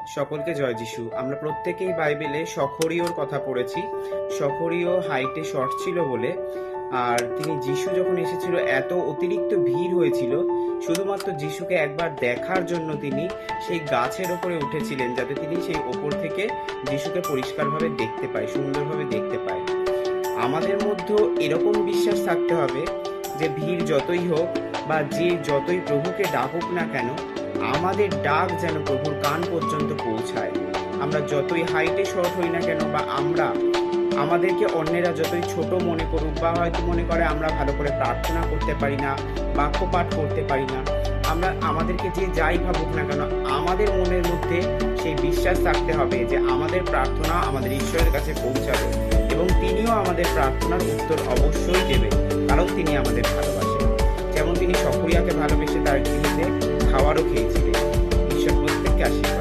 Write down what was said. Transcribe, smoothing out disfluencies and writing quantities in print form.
সকলকে জয় যিশু। আমরা প্রত্যেকেই বাইবেলে সখরীয়র কথা পড়েছি। সখরীয় হাইটে শর্ট ছিল বলে, আর তিনি যিশু যখন এসেছিল এত অতিরিক্ত ভিড় হয়েছিল, শুধুমাত্র যিশুকে একবার দেখার জন্য তিনি সেই গাছের ওপরে উঠেছিলেন, যাতে তিনি সেই ওপর থেকে যিশুকে পরিষ্কারভাবে দেখতে পায়, সুন্দরভাবে দেখতে পায়। আমাদের মধ্যে এরকম বিশ্বাস থাকতে হবে যে ভিড় যতই হোক বা যে যতই প্রভুকে ডাকুক না কেন, আমাদের ডাক যেন প্রভুর কান পর্যন্ত পৌঁছায়। আমরা যতই হাইটে শর্ট হই না কেন, বা আমাদেরকে অন্যেরা যতই ছোট মনে করুক, বা হয়তো মনে করে আমরা ভালো করে প্রার্থনা করতে পারি না, বাক্য পাঠ করতে পারি না, আমাদেরকে যে যাই ভাবুক না কেন, আমাদের মনের মধ্যে সেই বিশ্বাস থাকতে হবে যে আমাদের প্রার্থনা আমাদের ঈশ্বরের কাছে পৌঁছাবে, এবং তিনিও আমাদের প্রার্থনার উত্তর অবশ্যই দেবেন, কারণ তিনি আমাদের ভালোবাসেন। যেমন তিনি সখরিয়াকে ভালোবেসে তার গৃহীতে খাওয়ারও খেয়েছিলেন। ঈশ্বর প্রত্যেককে আশীর্বাদ।